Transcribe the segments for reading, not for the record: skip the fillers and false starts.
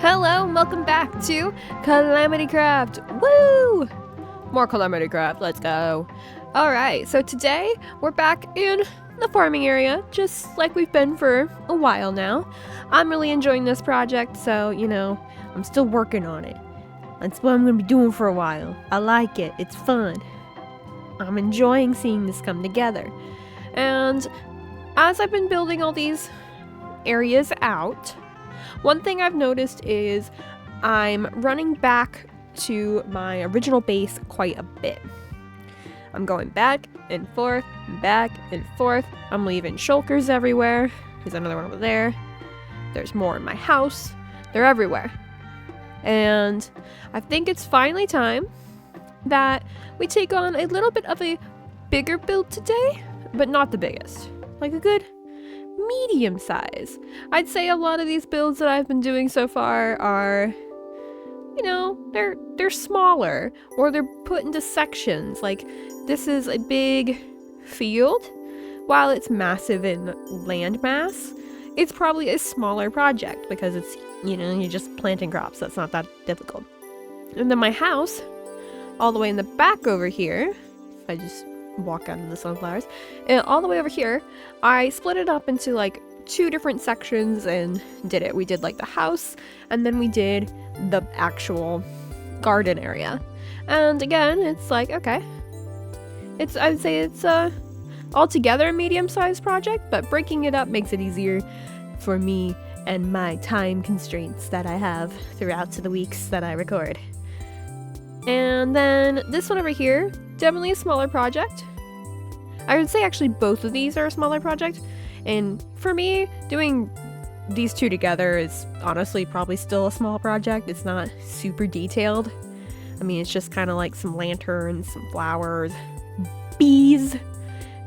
Hello and welcome back to Calamity Craft. Woo! More Calamity Craft, let's go. Alright, so today we're back in the farming area, just like we've been for a while now. I'm really enjoying this project, so, I'm still working on it. That's what I'm going to be doing for a while. I like it, it's fun. I'm enjoying seeing this come together. And as I've been building all these areas out, one thing I've noticed is I'm running back to my original base quite a bit. I'm going back and forth, back and forth. I'm leaving shulkers everywhere. There's another one over there. There's more in my house. They're everywhere. And I think it's finally time that we take on a little bit of a bigger build today, but not the biggest. Like a good medium size. I'd say a lot of these builds that I've been doing so far are, they're smaller, or they're put into sections. Like, this is a big field. While it's massive in land mass, it's probably a smaller project because it's, you're just planting crops. That's not that difficult. And then my house, all the way in the back over here, if I just walk out of the sunflowers, and all the way over here, I split it up into like 2 different sections and did it. We did like the house, and then we did the actual garden area. And again, it's like, okay, I'd say it's altogether a medium-sized project, but breaking it up makes it easier for me and my time constraints that I have throughout the weeks that I record. And then this one over here, definitely a smaller project. I would say actually both of these are a smaller project. And for me, doing these 2 together is honestly probably still a small project. It's not super detailed. I mean, it's just kind of like some lanterns, some flowers, bees.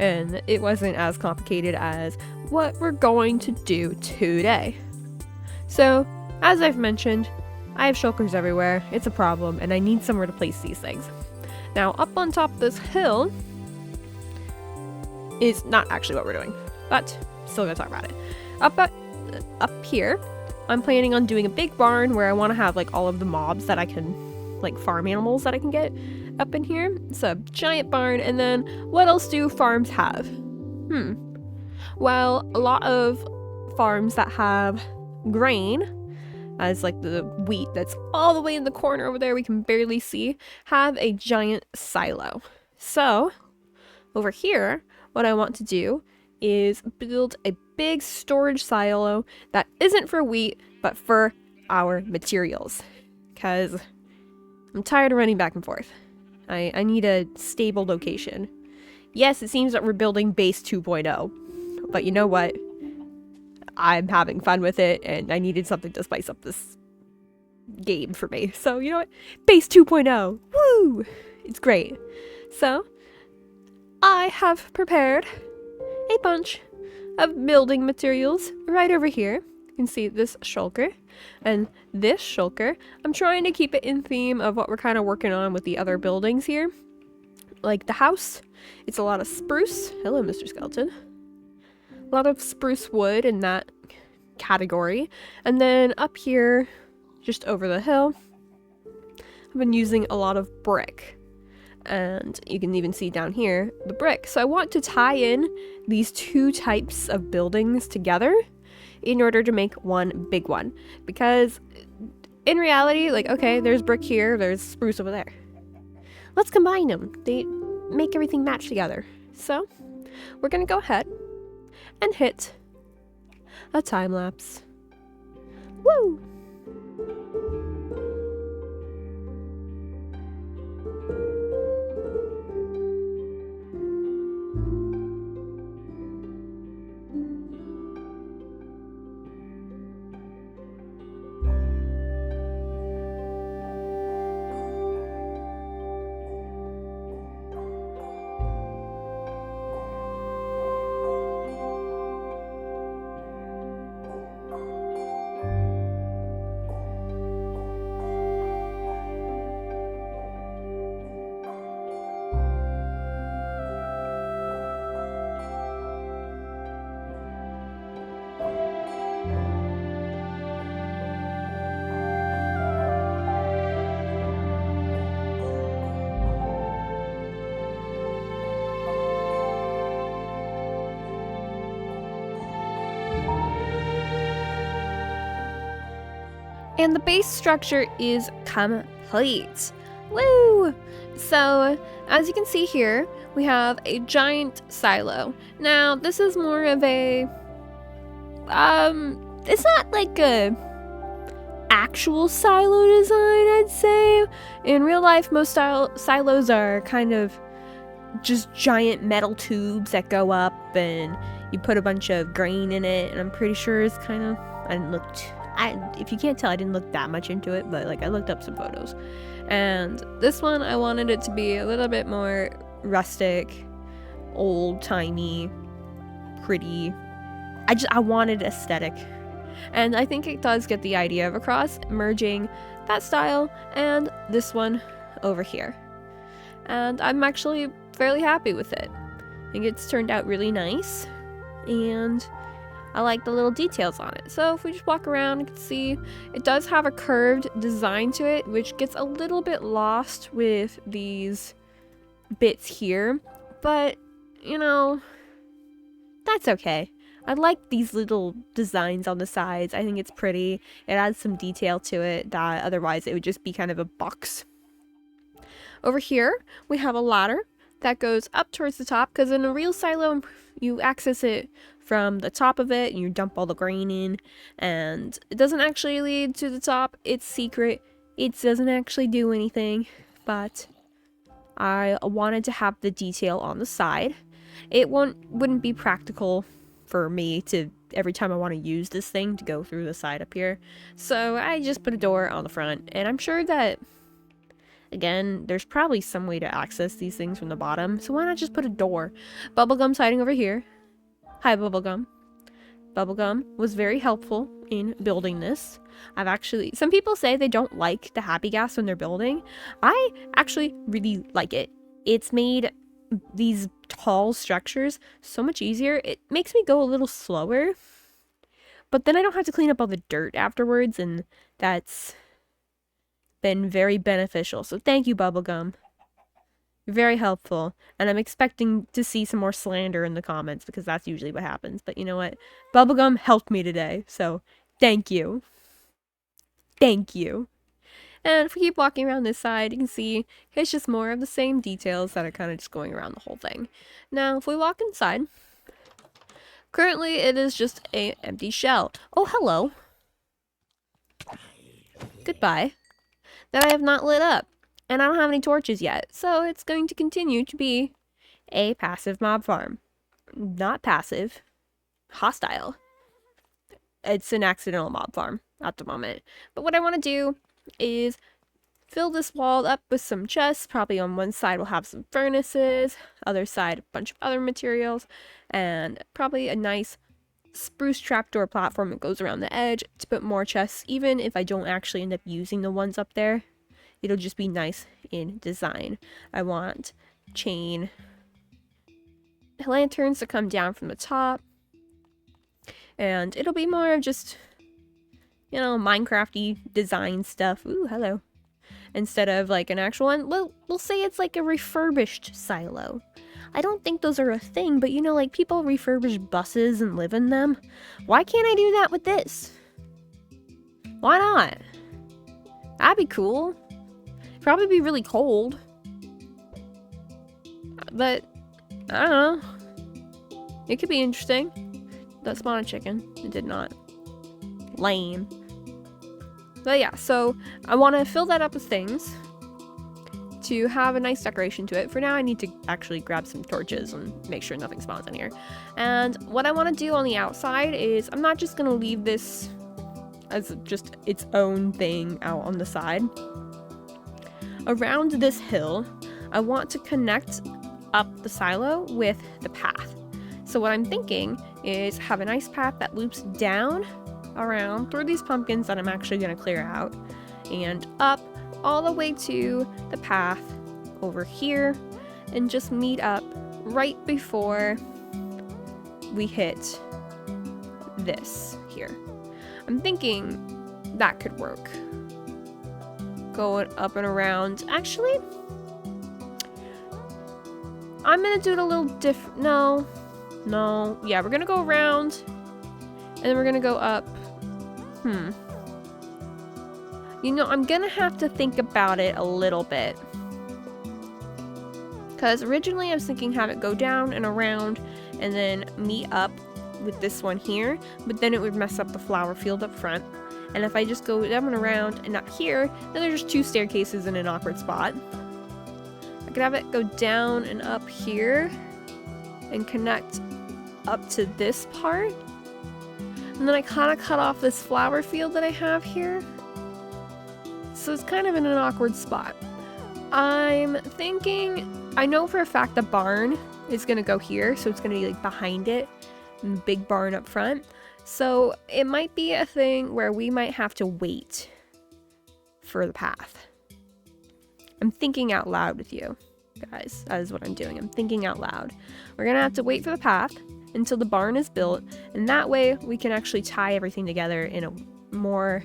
And it wasn't as complicated as what we're going to do today. So, as I've mentioned, I have shulkers everywhere. It's a problem, and I need somewhere to place these things. Now, up on top of this hill is not actually what we're doing, but still gonna talk about it. Up here, I'm planning on doing a big barn where I want to have like all of the mobs that I can, like farm animals that I can get up in here. It's a giant barn. And then what else do farms have? Well, a lot of farms that have grain, as like the wheat that's all the way in the corner over there we can barely see, have a giant silo. So over here, what I want to do is build a big storage silo that isn't for wheat, but for our materials. Because I'm tired of running back and forth. I need a stable location. Yes, it seems that we're building base 2.0, but you know what? I'm having fun with it, and I needed something to spice up this game for me. So, you know what? Base 2.0! Woo! It's great. So, I have prepared a bunch of building materials right over here. You can see this shulker and this shulker. I'm trying to keep it in theme of what we're kind of working on with the other buildings here. Like the house, it's a lot of spruce. Hello, Mr. Skeleton. A lot of spruce wood in that category. And then up here, just over the hill, I've been using a lot of brick. And you can even see down here the brick. So I want to tie in these 2 types of buildings together in order to make one big one. Because in reality, like, okay, there's brick here, there's spruce over there. Let's combine them. They make everything match together. So we're gonna go ahead and hit a time lapse. Woo! And the base structure is complete. Woo! So, as you can see here, we have a giant silo. Now, this is more of a, it's not like a actual silo design, I'd say. In real life, most silos are kind of just giant metal tubes that go up and you put a bunch of grain in it, and I'm pretty sure it's kind of, if you can't tell, I didn't look that much into it, but like I looked up some photos. And this one, I wanted it to be a little bit more rustic, old-timey, pretty. I wanted aesthetic. And I think it does get the idea of across, merging that style and this one over here. And I'm actually fairly happy with it. I think it's turned out really nice, and I like the little details on it. So if we just walk around, you can see it does have a curved design to it, which gets a little bit lost with these bits here, but you know, that's okay. I like these little designs on the sides. I think it's pretty. It adds some detail to it that otherwise it would just be kind of a box. Over here, we have a ladder that goes up towards the top, because in a real silo, you access it from the top of it and you dump all the grain in, and it doesn't actually lead to the top. It's secret. It doesn't actually do anything, but I wanted to have the detail on the side. It wouldn't be practical for me to, every time I want to use this thing, to go through the side up here. So I just put a door on the front, and I'm sure that, again, there's probably some way to access these things from the bottom, so why not just put a door? Bubblegum's hiding over here. Hi, Bubblegum. Bubblegum was very helpful in building this. Some people say they don't like the happy gas when they're building. I actually really like it. It's made these tall structures so much easier. It makes me go a little slower, but then I don't have to clean up all the dirt afterwards, and that's been very beneficial. So thank you, Bubblegum. You're very helpful, and I'm expecting to see some more slander in the comments, because that's usually what happens. But you know what? Bubblegum helped me today, so thank you. Thank you. And if we keep walking around this side, you can see it's just more of the same details that are kind of just going around the whole thing. Now, if we walk inside, currently it is just an empty shell. Oh, hello. Goodbye. That I have not lit up. And I don't have any torches yet, so it's going to continue to be a passive mob farm. Not passive. Hostile. It's an accidental mob farm at the moment. But what I want to do is fill this wall up with some chests. Probably on one side we'll have some furnaces, other side a bunch of other materials, and probably a nice spruce trapdoor platform that goes around the edge to put more chests. Even if I don't actually end up using the ones up there, it'll just be nice in design. I want chain lanterns to come down from the top, and it'll be more of just, you know, Minecraft-y design stuff. Ooh, hello. Instead of like an actual one, we'll say it's like a refurbished silo. I don't think those are a thing, but you know, like people refurbish buses and live in them. Why can't I do that with this? Why not? That'd be cool. Probably be really cold. But, I don't know. It could be interesting. That spawned a chicken. It did not. Lame. But yeah, so I want to fill that up with things to have a nice decoration to it. For now, I need to actually grab some torches and make sure nothing spawns in here. And what I want to do on the outside is I'm not just going to leave this as just its own thing out on the side. Around this hill, I want to connect up the silo with the path. So what I'm thinking is have a nice path that loops down around through these pumpkins that I'm actually going to clear out, and up all the way to the path over here, and just meet up right before we hit this here. I'm thinking that could work. Going up and around. Actually, I'm gonna do it a little different. No. Yeah, we're gonna go around, and then we're gonna go up. You know, I'm gonna have to think about it a little bit. Because originally I was thinking have it go down and around and then meet up with this one here, but then it would mess up the flower field up front. And if I just go down and around and not here, then there's just 2 staircases in an awkward spot. I could have it go down and up here and connect up to this part. And then I kind of cut off this flower field that I have here. So it's kind of in an awkward spot. I'm thinking, I know for a fact the barn is going to go here, so it's going to be like behind it, and the big barn up front. So it might be a thing where we might have to wait for the path. I'm thinking out loud with you guys. That is what I'm doing. I'm thinking out loud. We're going to have to wait for the path until the barn is built, and that way we can actually tie everything together in a more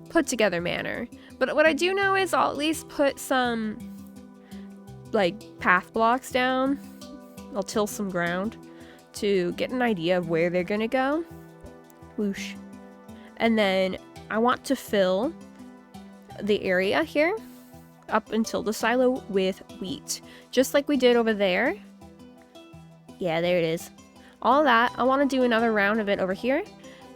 put together manner. But what I do know is I'll at least put some like path blocks down. I'll till some ground to get an idea of where they're gonna go. Whoosh. And then I want to fill the area here up until the silo with wheat, just like we did over there. Yeah, there it is. All that. I want to do another round of it over here,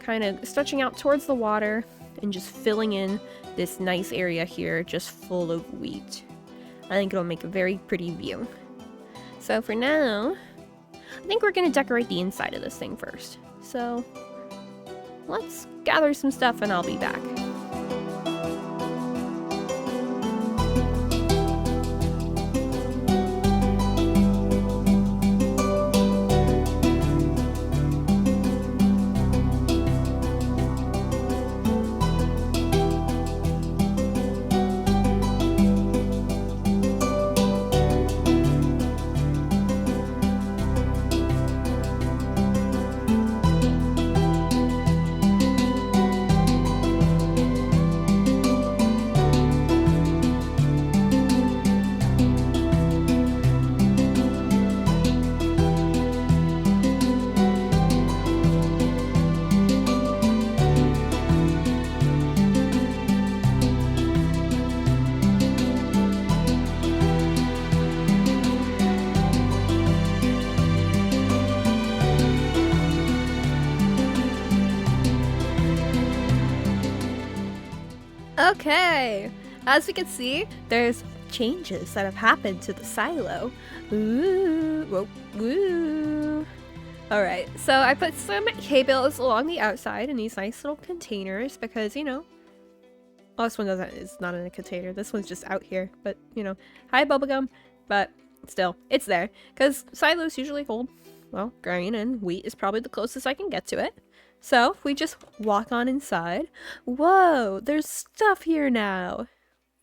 kind of stretching out towards the water and just filling in this nice area here just full of wheat. I think it'll make a very pretty view. So for now, I think we're going to decorate the inside of this thing first. So let's gather some stuff and I'll be back. Okay, as we can see, there's changes that have happened to the silo. Ooh, whoa, woo. Alright, so I put some hay bales along the outside in these nice little containers because, you know, well, this one is not in a container. This one's just out here, but, you know, hi bubblegum, but still, it's there because silos usually hold, well, grain, and wheat is probably the closest I can get to it. So if we just walk on inside, whoa, there's stuff here now.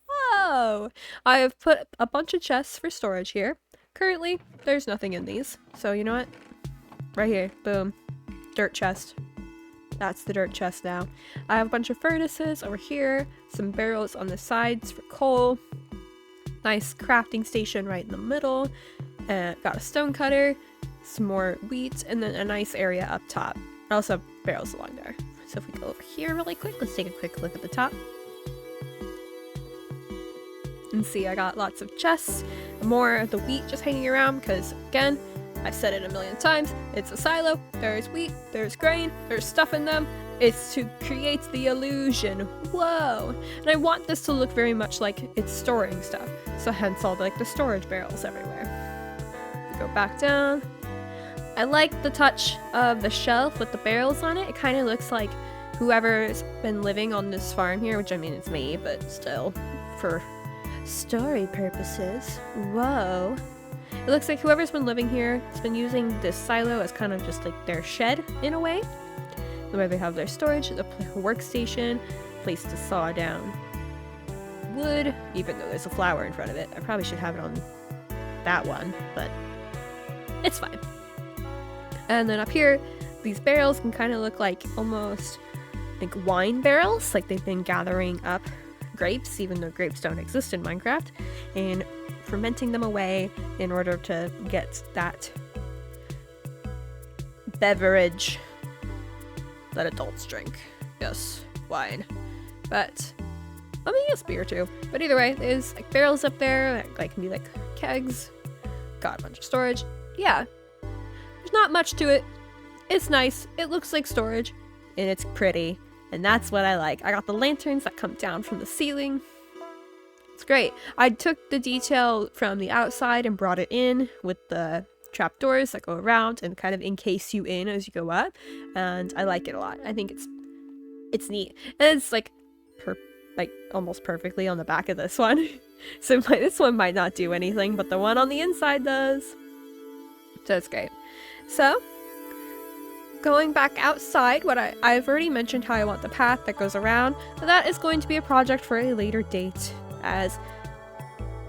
Whoa, I have put a bunch of chests for storage here. Currently, there's nothing in these. So you know what? Right here, boom, dirt chest. That's the dirt chest now. I have a bunch of furnaces over here, some barrels on the sides for coal, nice crafting station right in the middle, got a stone cutter, some more wheat, and then a nice area up top. I also have barrels along there. So if we go over here really quick, let's take a quick look at the top. And see, I got lots of chests, more of the wheat just hanging around because, again, I've said it a million times, it's a silo, there's wheat, there's grain, there's stuff in them. It's to create the illusion. Whoa! And I want this to look very much like it's storing stuff. So hence all the storage barrels everywhere. We go back down. I like the touch of the shelf with the barrels on it. It kind of looks like whoever's been living on this farm here, which I mean it's me, but still, for story purposes. Whoa. It looks like whoever's been living here has been using this silo as kind of just like their shed in a way. Where they have their storage, the workstation, place to saw down wood, even though there's a flower in front of it. I probably should have it on that one, but it's fine. And then up here, these barrels can kind of look like almost like wine barrels, like they've been gathering up grapes, even though grapes don't exist in Minecraft, and fermenting them away in order to get that beverage that adults drink. Yes, wine. But maybe a spear too. But either way, there's like barrels up there that like can be like kegs. Got a bunch of storage. Yeah, there's not much to it. It's nice. It looks like storage, and it's pretty, and that's what I like. I got the lanterns that come down from the ceiling. It's great. I took the detail from the outside and brought it in with the trapdoors that go around and kind of encase you in as you go up, and I like it a lot. I think it's neat, and it's like almost perfectly on the back of this one. So this one might not do anything, but the one on the inside does. So it's great. So going back outside, I've already mentioned how I want the path that goes around. So that is going to be a project for a later date, as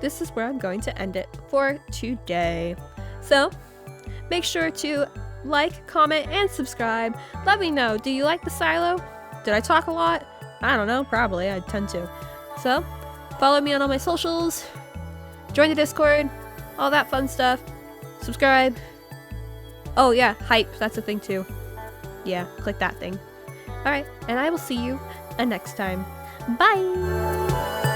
this is where I'm going to end it for today. So make sure to like, comment, and subscribe. Let me know, do you like the silo? Did I talk a lot? I don't know, probably. I tend to. So follow me on all my socials, join the Discord, all that fun stuff. Subscribe. Oh yeah, hype, that's a thing too. Yeah, click that thing. Alright, and I will see you next time. Bye!